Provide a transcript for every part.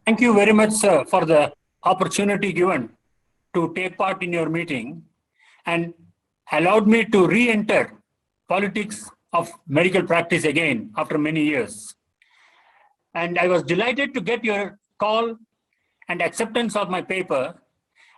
Thank you very much, sir, for the opportunity given to take part in your meeting and allowed me to re-enter politics of medical practice again after many years. And I was delighted to get your call and acceptance of my paper.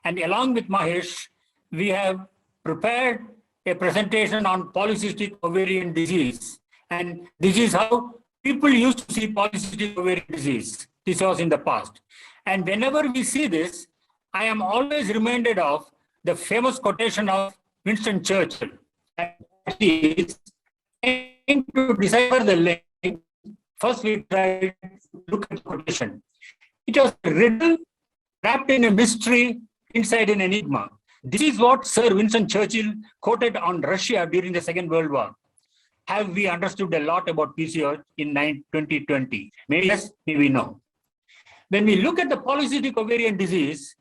And along with Mahesh, we have prepared a presentation on polycystic ovarian disease. And this is how people used to see polycystic ovarian disease. This was in the past. And whenever we see this, I am always reminded of the famous quotation of Winston Churchill. That is, to decipher the link, first we try to look at the quotation. It was a riddle wrapped in a mystery inside an enigma. This is what Sir Winston Churchill quoted on Russia during the Second World War. Have we understood a lot about PCOS in 2020? Maybe yes, maybe no. When we look at the polycystic ovarian disease,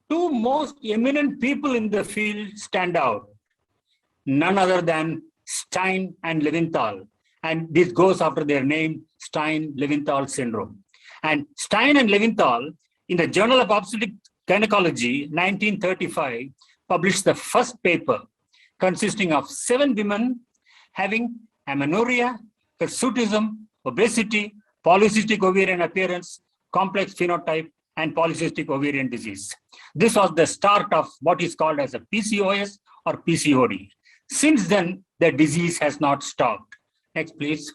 two most eminent people in the field stand out. None other than Stein and Leventhal. And this goes after their name, Stein-Leventhal syndrome. And Stein and Leventhal, in the Journal of Obstetric Gynecology, 1935, published the first paper consisting of 7 women having amenorrhea, hirsutism, obesity, polycystic ovarian appearance, complex phenotype, and polycystic ovarian disease. This was the start of what is called as a PCOS or PCOD. Since then, the disease has not stopped. Next, please.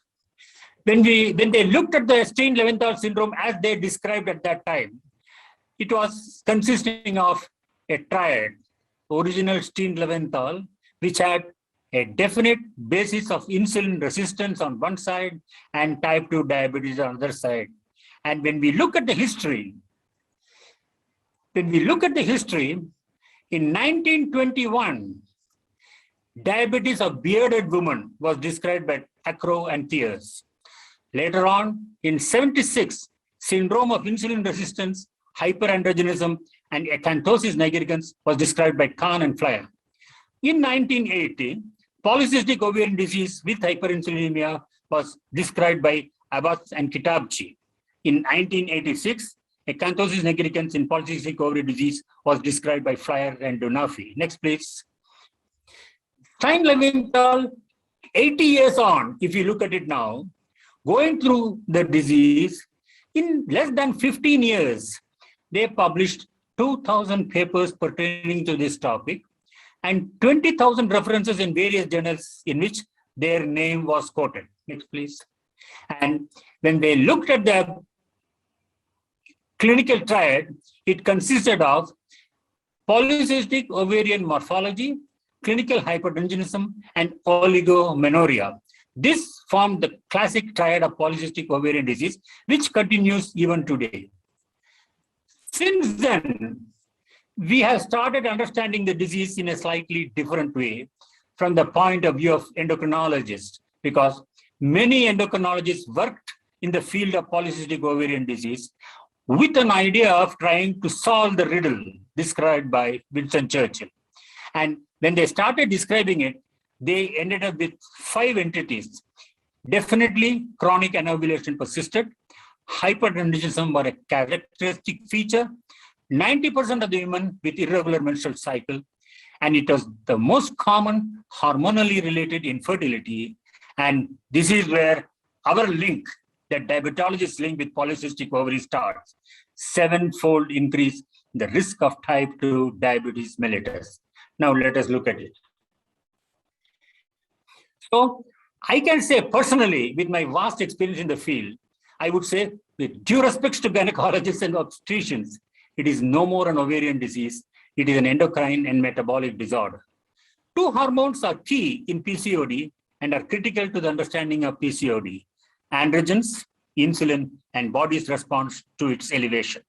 When they looked at the Stein-Leventhal syndrome as they described at that time, it was consisting of a triad, original Stein-Leventhal, which had a definite basis of insulin resistance on one side and type 2 diabetes on the other side. And when we look at the history, in 1921, diabetes of bearded women was described by Acro and Thiers. Later on, in 76, syndrome of insulin resistance, hyperandrogenism, and acanthosis nigricans was described by Kahn and Flyer. In 1980, polycystic ovarian disease with hyperinsulinemia was described by Abbas and Kitabchi. In 1986, acanthosis nigricans in polycystic ovarian disease was described by Flyer and Donafi. Next, please. Stein-Leventhal, 80 years on, if you look at it now, going through the disease, in less than 15 years, they published 2,000 papers pertaining to this topic and 20,000 references in various journals in which their name was quoted. Next, please. And when they looked at the clinical triad, it consisted of polycystic ovarian morphology, clinical hypertensionism, and oligomenorrhea. This formed the classic triad of polycystic ovarian disease, which continues even today. Since then, we have started understanding the disease in a slightly different way from the point of view of endocrinologists, because many endocrinologists worked in the field of polycystic ovarian disease with an idea of trying to solve the riddle described by Winston Churchill. And when they started describing it, they ended up with 5 entities. Definitely, chronic anovulation persisted. Hyperandrogenism was a characteristic feature. 90% of the women with irregular menstrual cycle, and it was the most common hormonally related infertility. And this is where our link, the diabetologist link with polycystic ovary starts. 7-fold increase in the risk of type 2 diabetes mellitus. Now let us look at it. So I can say personally, with my vast experience in the field, I would say with due respects to gynecologists and obstetricians, it is no more an ovarian disease. It is an endocrine and metabolic disorder. 2 hormones are key in PCOD and are critical to the understanding of PCOD: androgens, insulin, and body's response to its elevation.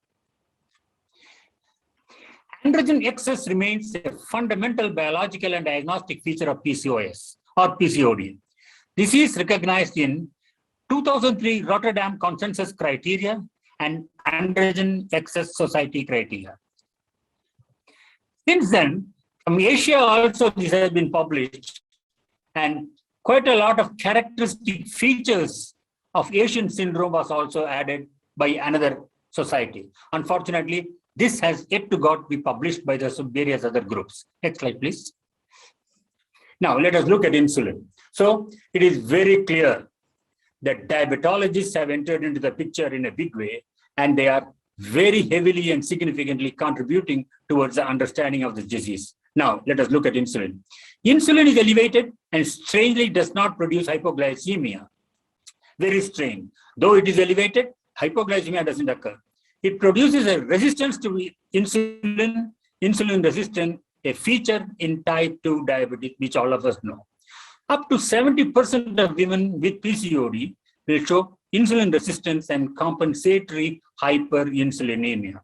Androgen excess remains a fundamental biological and diagnostic feature of PCOS or PCOD. This is recognized in 2003 Rotterdam Consensus Criteria and Androgen Excess Society criteria. Since then, from Asia also this has been published, and quite a lot of characteristic features of Asian syndrome was also added by another society. Unfortunately, this has yet to got be published by the various other groups. Next slide, please. Now, let us look at insulin. So, it is very clear that diabetologists have entered into the picture in a big way, and they are very heavily and significantly contributing towards the understanding of the disease. Now, let us look at insulin. Insulin is elevated and strangely does not produce hypoglycemia. Very strange. Though it is elevated, hypoglycemia doesn't occur. It produces a resistance to insulin, insulin resistance, a feature in type 2 diabetes, which all of us know. Up to 70% of women with PCOD will show insulin resistance and compensatory hyperinsulinemia.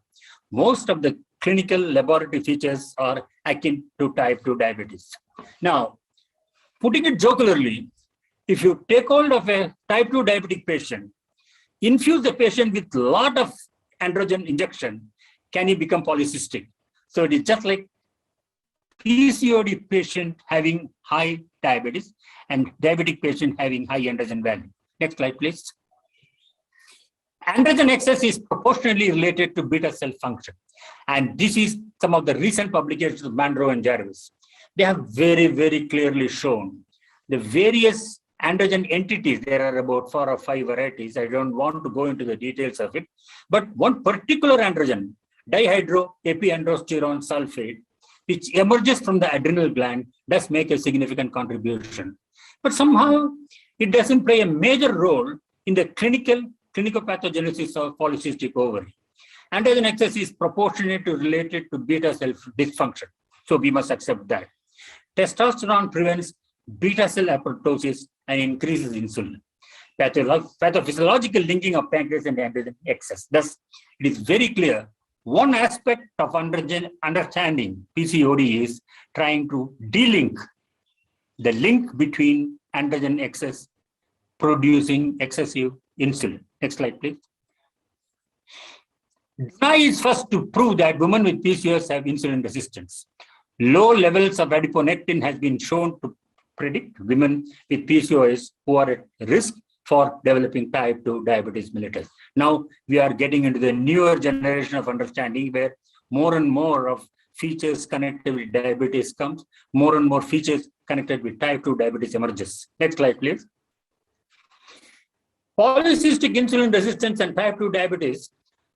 Most of the clinical laboratory features are akin to type 2 diabetes. Now, putting it jocularly, if you take hold of a type 2 diabetic patient, infuse the patient with a lot of androgen injection, can he become polycystic? So it is just like PCOD patient having high diabetes and diabetic patient having high androgen value. Next slide, please. Androgen excess is proportionally related to beta cell function. And this is some of the recent publications of Mandro and Jarvis. They have very, very clearly shown the various androgen entities. There are about 4 or 5 varieties. I don't want to go into the details of it. But one particular androgen, dihydroepiandrosterone sulfate, which emerges from the adrenal gland, does make a significant contribution. But somehow, it doesn't play a major role in the clinicopathogenesis of polycystic ovary. Androgen excess is proportionately related to beta cell dysfunction. So we must accept that. Testosterone prevents beta cell apoptosis and increases insulin. Pathophysiological linking of pancreas and androgen excess. Thus, it is very clear one aspect of understanding PCOD is trying to delink the link between androgen excess producing excessive insulin. Next slide, please. DNI is first to prove that women with PCOS have insulin resistance. Low levels of adiponectin has been shown to predict women with PCOS who are at risk for developing type 2 diabetes mellitus. Now we are getting into the newer generation of understanding where more and more of features connected with diabetes comes, more and more features connected with type 2 diabetes emerges. Next slide, please. Polycystic insulin resistance and type 2 diabetes,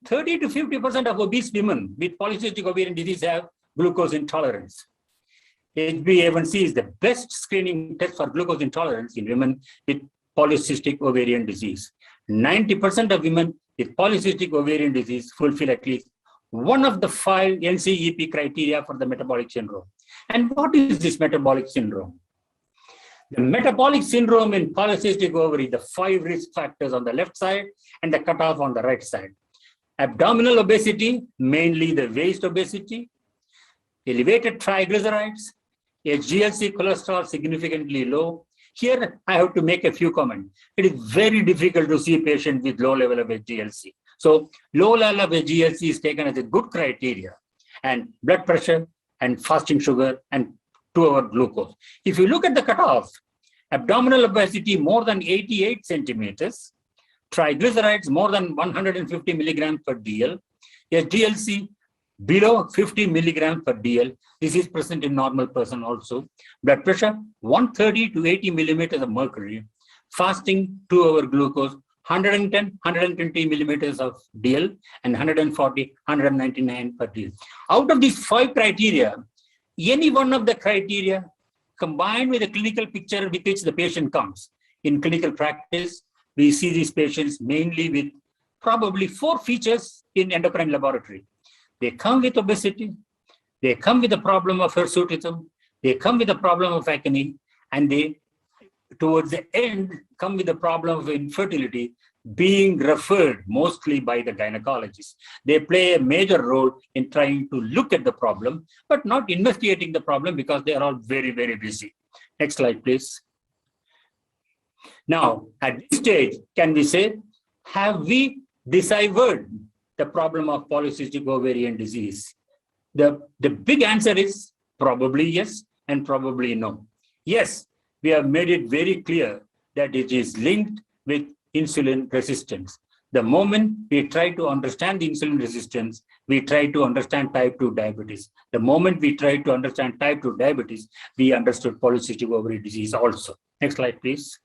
30 to 50% of obese women with polycystic ovarian disease have glucose intolerance. HbA1c is the best screening test for glucose intolerance in women with polycystic ovarian disease. 90% of women with polycystic ovarian disease fulfill at least one of the 5 NCEP criteria for the metabolic syndrome. And what is this metabolic syndrome? The metabolic syndrome in polycystic ovary, the 5 risk factors on the left side and the cutoff on the right side. Abdominal obesity, mainly the waist obesity, elevated triglycerides, HDL-C cholesterol significantly low. Here, I have to make a few comments. It is very difficult to see patients with low level of HDL-C. So, low level of HDL-C is taken as a good criteria, and blood pressure and fasting sugar and 2-hour glucose. If you look at the cutoff, abdominal obesity more than 88 centimeters, triglycerides more than 150 milligrams per DL, HDL-C below 50 milligrams per DL. This is present in normal person also. Blood pressure 130 to 80 millimeters of mercury. Fasting 2-hour glucose 110, 120 millimeters of DL and 140, 199 per DL. Out of these 5 criteria, any one of the criteria combined with the clinical picture with which the patient comes. In clinical practice, we see these patients mainly with probably 4 features in endocrine laboratory. They come with obesity, they come with the problem of hirsutism, they come with the problem of acne, and they, towards the end, come with the problem of infertility, being referred mostly by the gynecologist. They play a major role in trying to look at the problem, but not investigating the problem because they are all very, very busy. Next slide, please. Now, at this stage, can we say, have we deciphered the problem of polycystic ovarian disease? The big answer is probably yes and probably no. Yes, we have made it very clear that it is linked with insulin resistance. The moment we try to understand the insulin resistance, we try to understand type 2 diabetes. The moment we try to understand type 2 diabetes, we understood polycystic ovary disease also. Next slide, please.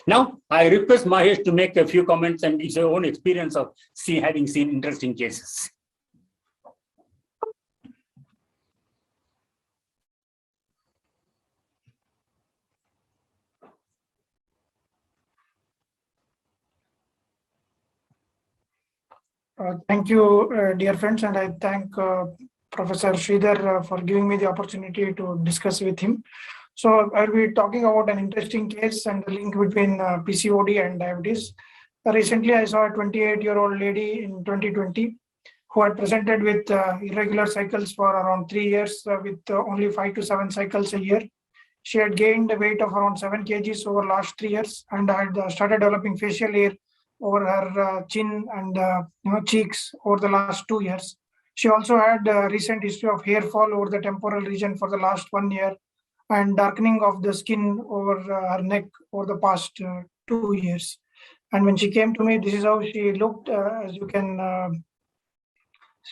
Now, I request Mahesh to make a few comments and his own experience of having seen interesting cases. Thank you, dear friends, and I thank Professor Sridhar for giving me the opportunity to discuss with him. So I'll be talking about an interesting case and the link between PCOD and diabetes. Recently, I saw a 28-year-old lady in 2020 who had presented with irregular cycles for around 3 years with only 5 to 7 cycles a year. She had gained a weight of around 7 kgs over last 3 years and had started developing facial hair over her chin and cheeks over the last 2 years. She also had a recent history of hair fall over the temporal region for the last 1 year and darkening of the skin over her neck over the past 2 years. And when she came to me, this is how she looked. As you can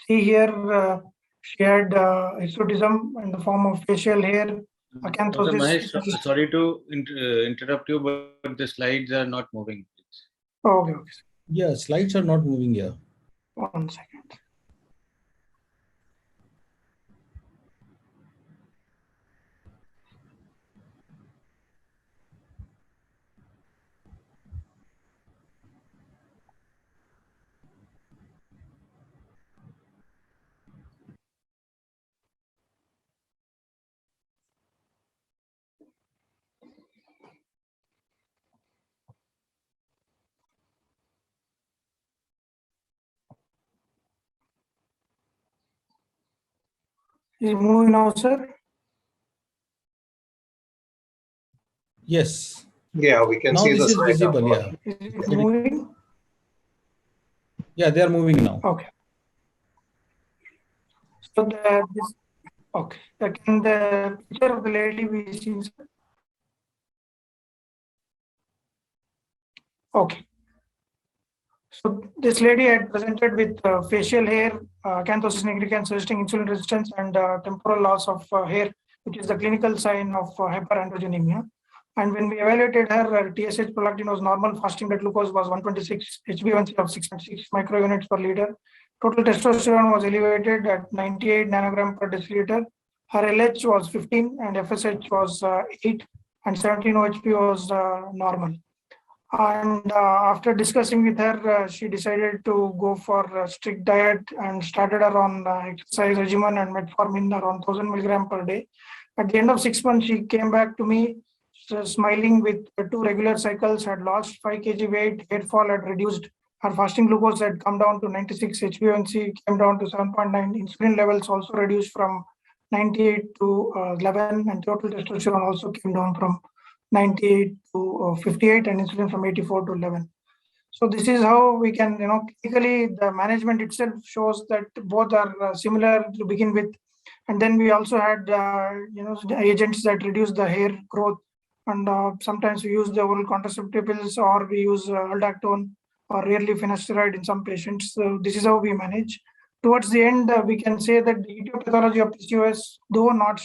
see here, she had hirsutism in the form of facial hair. Dr. Mahesh, sorry to interrupt you, but the slides are not moving. Oh, okay. Yeah, slides are not moving here. 1 second. Is it moving now, sir? Yes. Yeah, we can Now see this the is slide visible. number. Yeah. Is it moving? Yeah, they are moving now. Okay. So okay. Can the picture of the lady be seen, sir? Okay. So this lady had presented with facial hair, acanthosis nigricans suggesting insulin resistance and temporal loss of hair, which is the clinical sign of hyperandrogenemia. And when we evaluated her, TSH prolactin was normal, fasting blood glucose was 126, HbA1c of 6.6 microunits per liter. Total testosterone was elevated at 98 nanogram per deciliter. Her LH was 15 and FSH was 8 and 17 OHP was normal. And after discussing with her, she decided to go for a strict diet and started her on exercise regimen and metformin around 1000 milligram per day. At the end of 6 months, she came back to me smiling with 2 regular cycles, had lost 5 kg weight, hair fall had reduced, her fasting glucose had come down to 96, HbA1c came down to 7.9, insulin levels also reduced from 98 to 11, and total testosterone also came down from 98 to 58 and insulin from 84 to 11. So this is how we can, clinically the management itself shows that both are similar to begin with. And then we also had, agents that reduce the hair growth. And sometimes we use the oral contraceptive pills or we use aldactone or rarely finasteride in some patients. So this is how we manage. Towards the end, we can say that the etiology of PCOS, though not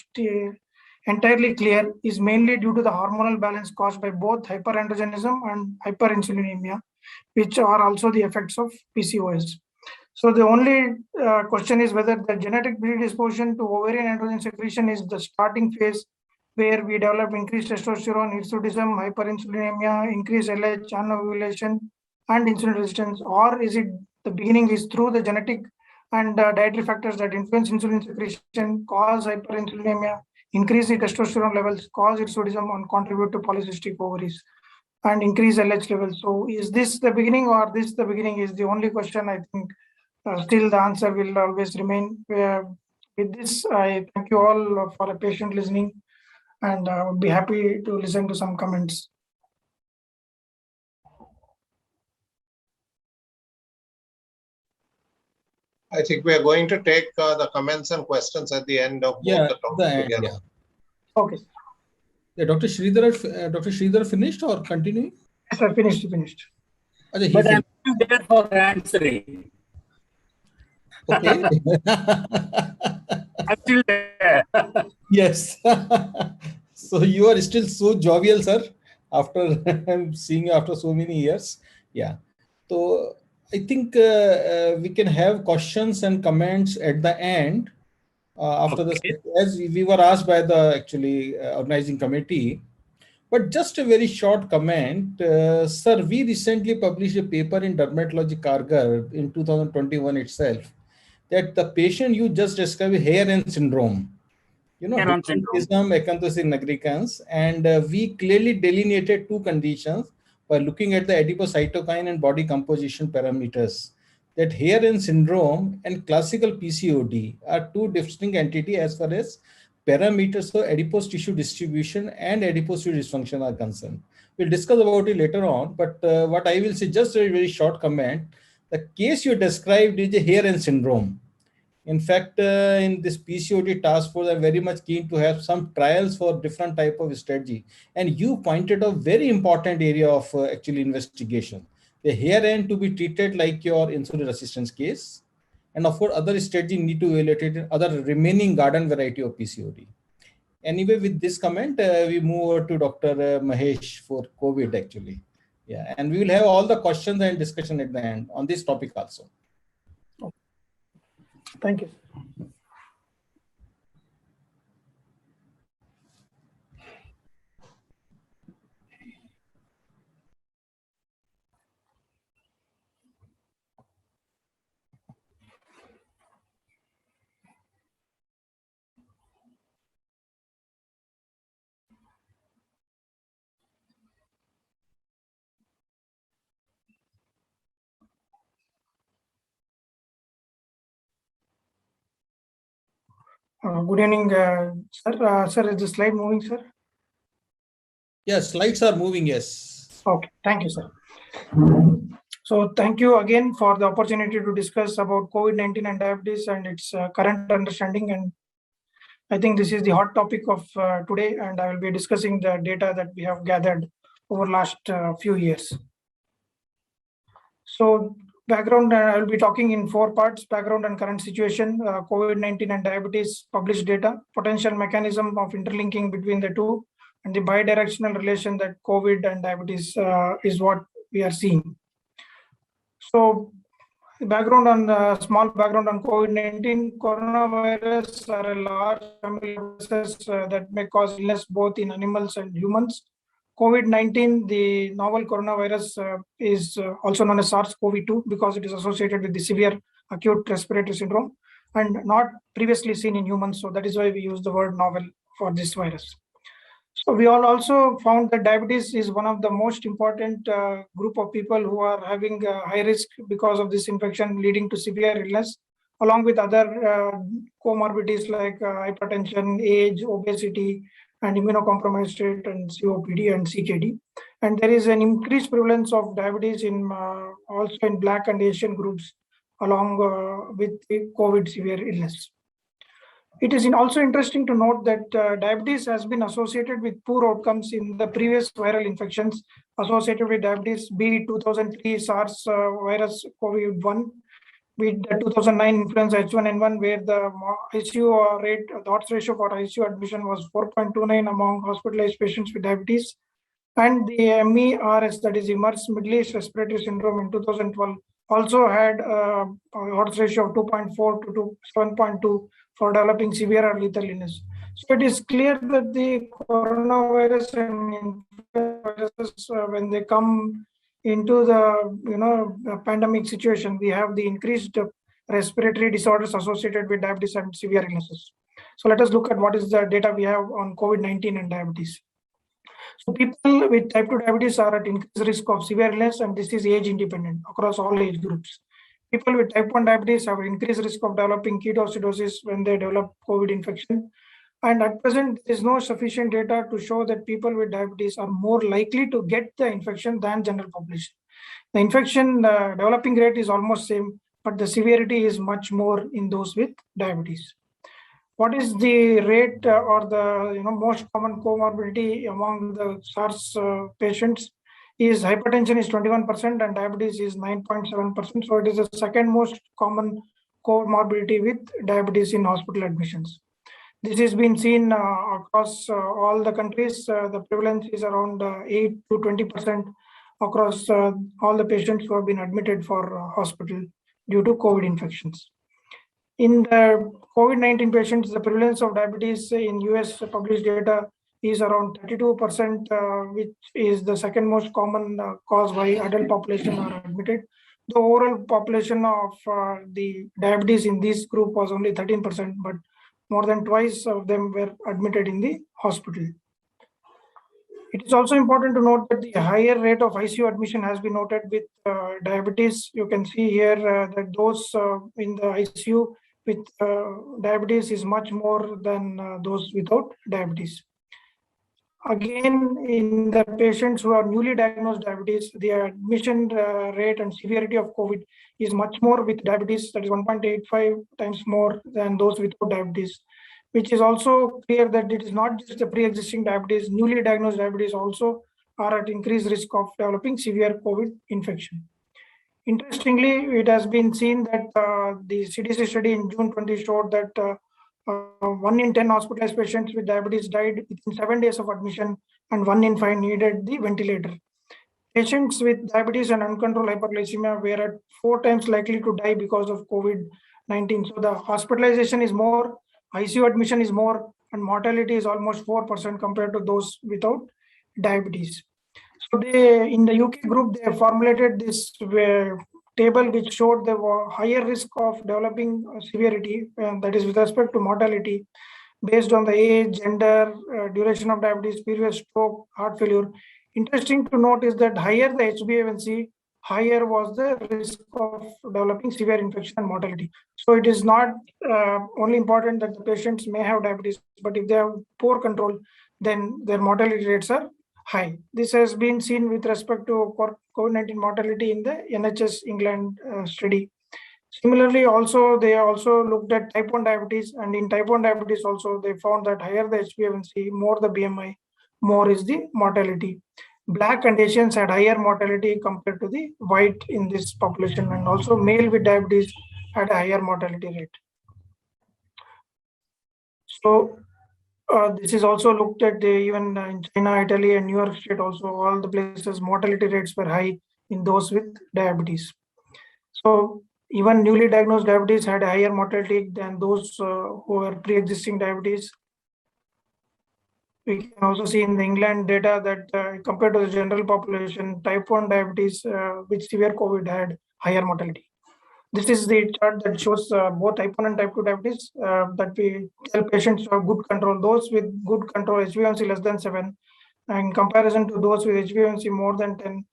entirely clear, is mainly due to the hormonal balance caused by both hyperandrogenism and hyperinsulinemia, which are also the effects of PCOS. So the only question is whether the genetic predisposition to ovarian androgen secretion is the starting phase where we develop increased testosterone, hirsutism, hyperinsulinemia, increased LH, anovulation, and insulin resistance, or is it the beginning is through the genetic and dietary factors that influence insulin secretion, cause hyperinsulinemia, increase the testosterone levels, cause hirsutism, and contribute to polycystic ovaries and increase LH levels. So is this the beginning or this the beginning is the only question. I think still the answer will always remain. With this, I thank you all for a patient listening and I would be happy to listen to some comments. I think we are going to take the comments and questions at the end of both the talks together. Okay. Yeah, Dr. Sridhar finished or continuing? Yes, sir, finished. He But I'm finished. still there for answering. Okay. I'm still there. Yes. So you are still so jovial, sir, after seeing you after so many years. Yeah. So I think we can have questions and comments at the end after the, Okay. as we were asked by the actually organizing committee. But just a very short comment, sir. We recently published a paper in Dermatology Kargar in 2021 itself that the patient you just described hair and syndrome, Heron syndrome. hirsutism acanthosis nigricans, and we clearly delineated two conditions by looking at the adipocytokine and body composition parameters. That Heron syndrome and classical PCOD are two distinct entities as far as parameters of adipose tissue distribution and adipose tissue dysfunction are concerned. We'll discuss about it later on, but what I will say, just a very short comment, the case you described is a Heron syndrome. In fact, in this PCOD task force, I'm very much keen to have some trials for different type of strategy. And you pointed a very important area of actually investigation. The hair end to be treated like your insulin resistance case. And of course, other strategy need to evaluate it in other remaining garden variety of PCOD. Anyway, with this comment, we move over to Dr. Mahesh for COVID actually. Yeah, and we will have all the questions and discussion at the end on this topic also. Thank you. Good evening, sir. Sir, is the slide moving, sir? Yes, slides are moving, yes. Okay, thank you, sir. So thank you again for the opportunity to discuss about COVID-19 and diabetes and its current understanding. And I think this is the hot topic of today, and I will be discussing the data that we have gathered over last few years. So background, I will be talking in 4 parts: background and current situation, COVID-19 and diabetes, published data, potential mechanism of interlinking between the two, and the bidirectional relation that COVID and diabetes is what we are seeing. So background on small background on COVID-19, coronavirus are a large family of viruses that may cause illness both in animals and humans. COVID-19, the novel coronavirus, is also known as SARS-CoV-2 because it is associated with the severe acute respiratory syndrome and not previously seen in humans. So that is why we use the word novel for this virus. So we all also found that diabetes is one of the most important group of people who are having high risk because of this infection leading to severe illness, along with other comorbidities like hypertension, age, obesity, and immunocompromised state, and COPD and CKD. And there is an increased prevalence of diabetes in also in Black and Asian groups, along with the COVID severe illness. It is also interesting to note that diabetes has been associated with poor outcomes in the previous viral infections associated with diabetes, be it 2003 SARS virus COVID-1, with the 2009 influenza H1N1, where the ICU rate, the odds ratio for ICU admission was 4.29 among hospitalized patients with diabetes, and the MERS, that is immense Middle East Respiratory Syndrome in 2012, also had odds ratio of 2.4 to 7.2 for developing severe or lethal illness. So it is clear that the coronavirus and viruses, when they come into the pandemic situation, we have the increased respiratory disorders associated with diabetes and severe illnesses. So let us look at what is the data we have on COVID-19 and diabetes. So people with type 2 diabetes are at increased risk of severe illness, and this is age independent across all age groups. People with type 1 diabetes have increased risk of developing ketoacidosis when they develop COVID infection. And at present, there is no sufficient data to show that people with diabetes are more likely to get the infection than general population. The infection developing rate is almost same, but the severity is much more in those with diabetes. What is the rate or the most common comorbidity among the SARS patients? Is hypertension is 21% and diabetes is 9.7%. So it is the second most common comorbidity with diabetes in hospital admissions. This has been seen across all the countries. The prevalence is around 8 to 20% across all the patients who have been admitted for hospital due to COVID infections. In the COVID-19 patients, the prevalence of diabetes in US published data is around 32%, which is the second most common cause why adult population are admitted. The overall population of the diabetes in this group was only 13%, but more than twice of them were admitted in the hospital. It is also important to note that the higher rate of ICU admission has been noted with diabetes. You can see here that those in the ICU with diabetes is much more than those without diabetes. Again, in the patients who are newly diagnosed diabetes, the admission rate and severity of COVID is much more with diabetes, that is 1.85 times more than those without diabetes, which is also clear that it is not just the pre-existing diabetes, newly diagnosed diabetes also are at increased risk of developing severe COVID infection. Interestingly, it has been seen that the CDC study in June 20 showed that 1 in 10 hospitalized patients with diabetes died within 7 days of admission, and 1 in 5 needed the ventilator. Patients with diabetes and uncontrolled hyperglycemia were at 4 times likely to die because of COVID-19. So the hospitalization is more, ICU admission is more, and mortality is almost 4% compared to those without diabetes. So they, in the UK group, they formulated this table which showed the higher risk of developing severity, that is with respect to mortality, based on the age, gender, duration of diabetes, previous stroke, heart failure. Interesting to note is that higher the HbA1c, higher was the risk of developing severe infection and mortality. So it is not only important that the patients may have diabetes, but if they have poor control, then their mortality rates are high. This has been seen with respect to COVID-19 mortality in the NHS England study. Similarly, also they also looked at type 1 diabetes, and in type 1 diabetes also they found that higher the HbA1c, more the BMI, more is the mortality. Black and Asians had higher mortality compared to the white in this population, and also male with diabetes had a higher mortality rate. So this is also looked at even in China, Italy, and New York State also, all the places mortality rates were high in those with diabetes. So even newly diagnosed diabetes had a higher mortality than those who were pre-existing diabetes. We can also see in the England data that compared to the general population, type 1 diabetes with severe COVID had higher mortality. This is the chart that shows both type 1 and type 2 diabetes that we tell patients to have good control. Those with good control, HbA1c less than 7, in comparison to those with HbA1c more than 10,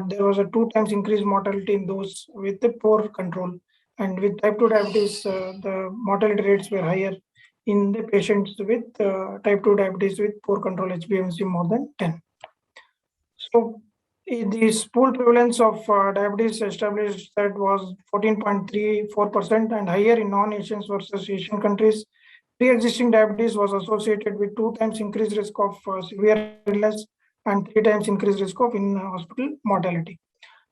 there was a 2 times increased mortality in those with the poor control. And with type 2 diabetes, the mortality rates were higher in the patients with type 2 diabetes with poor control, HbA1c more than 10. So the pool prevalence of diabetes established that was 14.34% and higher in non-Asians versus Asian countries. Pre-existing diabetes was associated with 2 times increased risk of severe illness and 3 times increased risk of in-hospital mortality.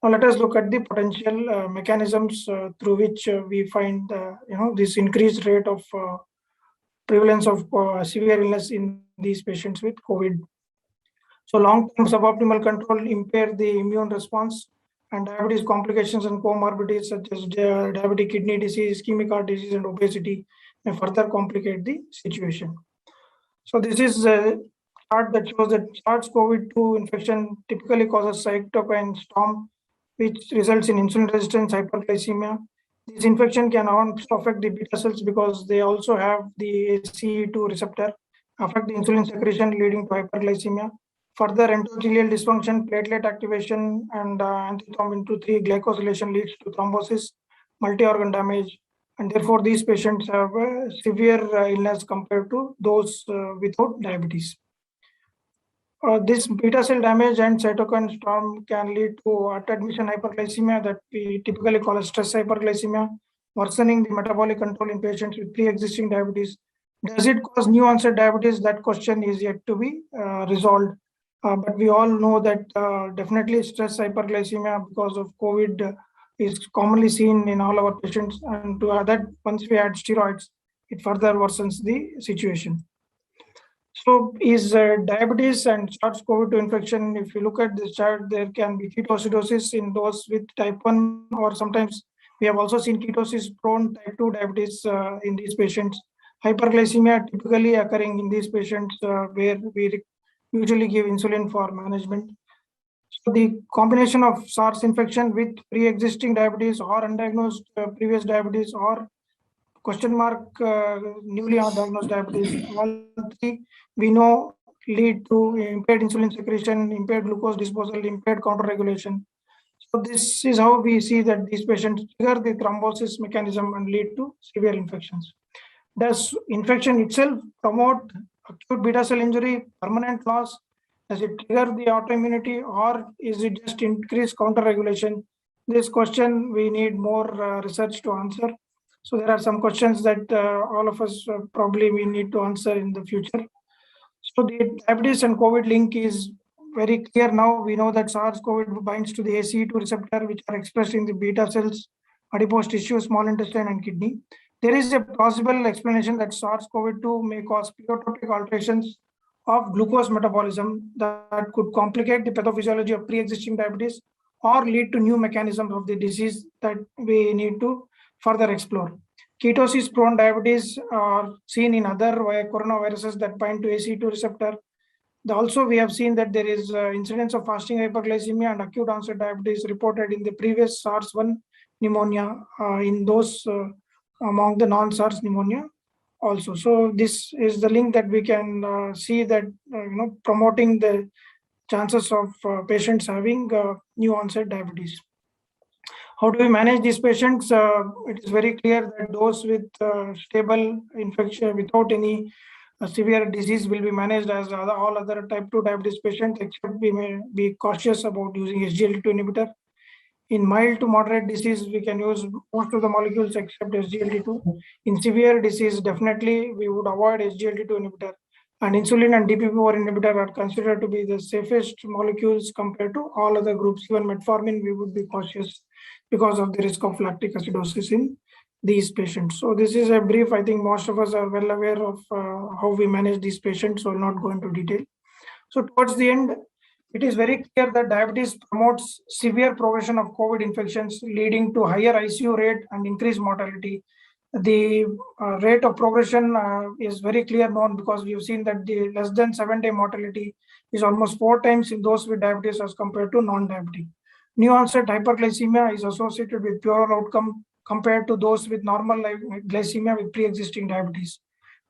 Now let us look at the potential mechanisms through which we find this increased rate of prevalence of severe illness in these patients with COVID. So long-term suboptimal control impair the immune response, and diabetes complications and comorbidities such as diabetic kidney disease, ischemic heart disease, and obesity may further complicate the situation. So this is a chart that shows that SARS-CoV-2 infection typically causes cytokine storm, which results in insulin resistance, hyperglycemia. This infection can also affect the beta cells because they also have the ACE2 receptor, affect the insulin secretion leading to hyperglycemia. Further endothelial dysfunction, platelet activation, and antithrombin 2,3 glycosylation leads to thrombosis, multi-organ damage, and therefore these patients have severe illness compared to those without diabetes. This beta cell damage and cytokine storm can lead to at-admission hyperglycemia that we typically call as stress hyperglycemia, worsening the metabolic control in patients with pre-existing diabetes, Does it cause new onset diabetes? That question is yet to be resolved. But we all know that definitely stress hyperglycemia because of COVID is commonly seen in all our patients. And to that, once we add steroids, it further worsens the situation. So is diabetes and SARS-CoV-2 infection, if you look at this chart, there can be ketoacidosis in those with type 1, or sometimes we have also seen ketosis-prone type 2 diabetes in these patients. Hyperglycemia typically occurring in these patients where we usually give insulin for management. So the combination of SARS infection with pre-existing diabetes or undiagnosed previous diabetes or question mark newly undiagnosed diabetes, all three we know lead to impaired insulin secretion, impaired glucose disposal, impaired counter regulation. So this is how we see that these patients trigger the thrombosis mechanism and lead to severe infections. Does infection itself promote acute beta cell injury, permanent loss? Does it trigger the autoimmunity, or is it just increased counter regulation? This question we need more research to answer. So there are some questions that all of us probably we need to answer in the future. So the diabetes and COVID link is very clear now. We know that SARS-CoV binds to the ACE2 receptor, which are expressed in the beta cells, adipose tissue, small intestine, and kidney. There is a plausible explanation that SARS-CoV-2 may cause pleiotropic alterations of glucose metabolism that could complicate the pathophysiology of pre-existing diabetes or lead to new mechanisms of the disease that we need to further explore. Ketosis-prone diabetes are seen in other coronaviruses that bind to ACE2 receptor. Also, we have seen that there is incidence of fasting hyperglycemia and acute onset diabetes reported in the previous SARS-1 pneumonia in those among the non-SARS pneumonia also. So this is the link that we can see that promoting the chances of patients having new onset diabetes. How do we manage these patients? It is very clear that those with stable infection without any severe disease will be managed as all other type 2 diabetes patients, except we may be cautious about using SGLT2 inhibitor. In mild to moderate disease, we can use most of the molecules except SGLT2. In severe disease, definitely we would avoid SGLT2 inhibitor. And insulin and DPP-4 inhibitor are considered to be the safest molecules compared to all other groups. Even metformin, we would be cautious because of the risk of lactic acidosis in these patients. So this is a brief. I think most of us are well aware of how we manage these patients, so I'll not go into detail. So towards the end, it is very clear that diabetes promotes severe progression of COVID infections, leading to higher ICU rate and increased mortality. The rate of progression is very clear known because we've seen that the less than 7-day mortality is almost 4 times in those with diabetes as compared to non-diabetic. New onset hyperglycemia is associated with poorer outcome compared to those with normal glycemia with pre-existing diabetes.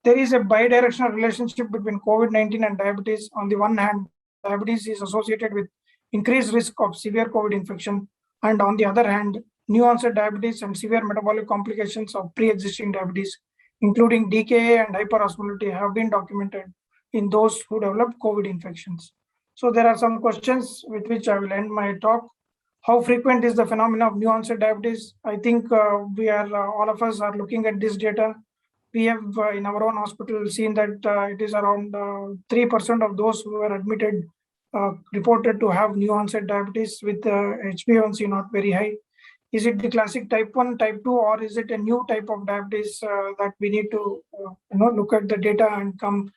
There is a bidirectional relationship between COVID-19 and diabetes. On the one hand, diabetes is associated with increased risk of severe COVID infection, and on the other hand, new onset diabetes and severe metabolic complications of pre-existing diabetes, including DKA and hyperosmolality, have been documented in those who develop COVID infections. So there are some questions with which I will end my talk. How frequent is the phenomenon of new onset diabetes? I think we are all of us are looking at this data. We have in our own hospital seen that it is around 3% of those who were admitted reported to have new onset diabetes with HbA1c not very high. Is it the classic type 1, type 2, or is it a new type of diabetes that we need to look at the data and come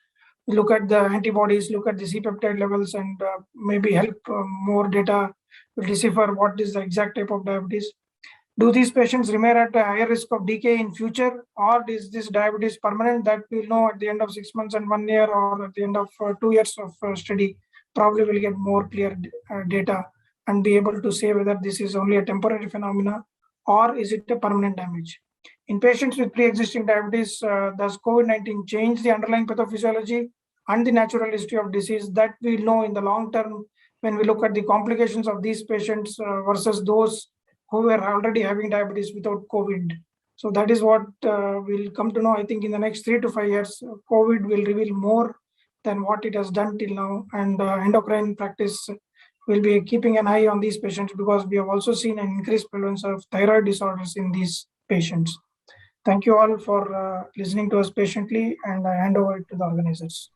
look at the antibodies, look at the C-peptide levels, and maybe help more data to decipher what is the exact type of diabetes. Do these patients remain at a higher risk of decay in future, or is this diabetes permanent? That we'll know at the end of 6 months and 1 year, or at the end of 2 years of study. Probably we'll get more clear data and be able to say whether this is only a temporary phenomena or is it a permanent damage. In patients with pre-existing diabetes, does COVID-19 change the underlying pathophysiology and the natural history of disease? That we know in the long term when we look at the complications of these patients versus those who were already having diabetes without COVID. So that is what we'll come to know. I think in the next 3 to 5 years, COVID will reveal more than what it has done till now. And endocrine practice will be keeping an eye on these patients because we have also seen an increased prevalence of thyroid disorders in these patients. Thank you all for listening to us patiently, and I hand over it to the organizers.